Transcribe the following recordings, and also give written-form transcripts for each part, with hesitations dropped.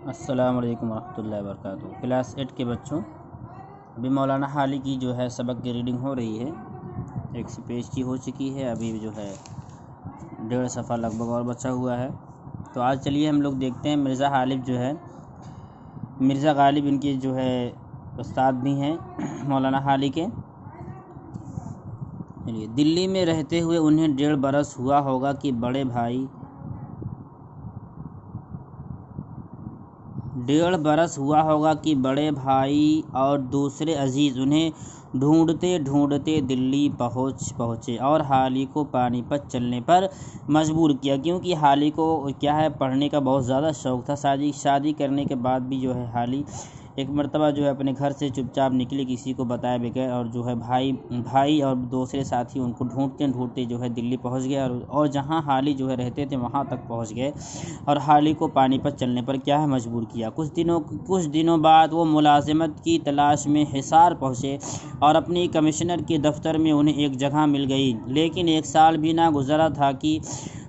अस्सलाम वालेकुम रहमतुल्लाहि व बरकातुहू। क्लास 8 के बच्चों, अभी मौलाना हाली की जो है सबक की रीडिंग हो रही है। 100 पेज की हो चुकी है, अभी जो है 1.5 सफ़ा लगभग और बचा हुआ है। तो आज चलिए हम लोग देखते हैं मिर्ज़ा गालिब जो है, मिर्ज़ा गालिब इनके जो है उस्ताद भी हैं मौलाना हाली के। चलिए, दिल्ली में रहते हुए उन्हें 1.5 बरस हुआ होगा कि बड़े भाई 1.5 बरस हुआ होगा कि बड़े भाई और दूसरे अजीज़ उन्हें ढूंढते ढूंढते दिल्ली पहुँचे और हाली को पानीपत चलने पर मजबूर किया, क्योंकि हाली को क्या है, पढ़ने का बहुत ज़्यादा शौक़ था। शादी करने के बाद भी जो है हाली एक मर्तबा जो है अपने घर से चुपचाप निकले, किसी को बताए बगैर, और जो है भाई और दूसरे साथी उनको ढूंढते ढूंढते जो है दिल्ली पहुंच गए और जहां हाली जो है रहते थे वहां तक पहुंच गए और हाली को पानीपत चलने पर क्या है मजबूर किया। कुछ दिनों बाद वो मुलाजिमत की तलाश में हिसार पहुंचे और अपनी कमिश्नर के दफ्तर में उन्हें एक जगह मिल गई। लेकिन 1 साल भी ना गुजरा था कि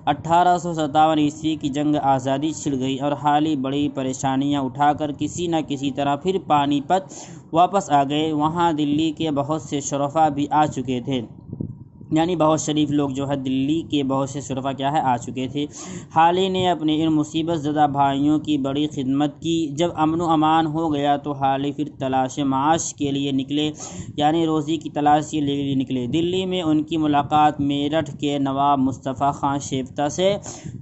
1857 ईस्वी की जंग आज़ादी छिड़ गई और हाली बड़ी परेशानियां उठाकर किसी न किसी तरह फिर पानीपत वापस आ गए। वहां दिल्ली के बहुत से शरफा भी आ चुके थे, यानी बहुत शरीफ लोग जो है दिल्ली के बहुत से शरफा क्या है आ चुके थे। हाली ने अपने इन मुसीबत ज़दा भाइयों की बड़ी खिदमत की। जब अमन अमान हो गया तो हाली फिर तलाश माश के लिए निकले, यानी रोज़ी की तलाश के लिए निकले। दिल्ली में उनकी मुलाकात मेरठ के नवाब मुस्तफ़ा ख़ान शेफ्ता से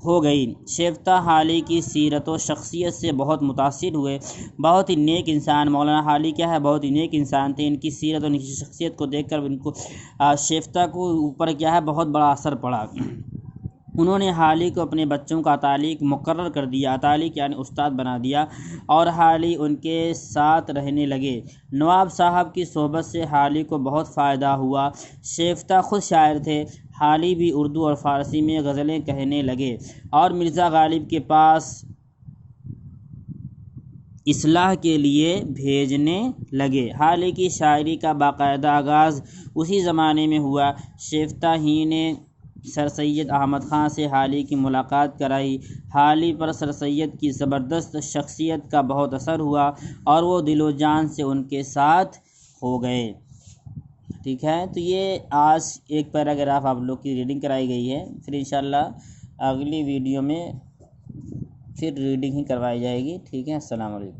हो गई। शेफ्ता हाली की सीरत व शख्सियत से बहुत मुतासिर हुए। बहुत ही नेक इंसान मौलाना हाली क्या है, बहुत ही नेक इंसान थे। इनकी सीरत और इनकी शख्सियत को देखकर इनको शेफ्ता को ऊपर क्या है बहुत बड़ा असर पड़ा। उन्होंने हाली को अपने बच्चों का तालिक मुकर्रर कर दिया, तालिक यानी उस्ताद बना दिया, और हाली उनके साथ रहने लगे। नवाब साहब की सोहबत से हाली को बहुत फ़ायदा हुआ। शेफ्ता खुद शायर थे। हाली भी उर्दू और फ़ारसी में गज़लें कहने लगे और मिर्ज़ा गालिब के पास इस्लाह के लिए भेजने लगे। हाली की शायरी का बाकायदा आगाज़ उसी ज़माने में हुआ। शेफ्ता ही ने सर सैयद अहमद ख़ान से हाली की मुलाकात कराई। हाली पर सर सैयद की ज़बरदस्त शख्सियत का बहुत असर हुआ और वो दिलो जान से उनके साथ हो गए। ठीक है, तो ये आज एक पैराग्राफ आप लोग की रीडिंग कराई गई है। फिर इंशाल्लाह अगली वीडियो में फिर रीडिंग ही करवाई जाएगी। ठीक है, अस्सलाम वालेकुम।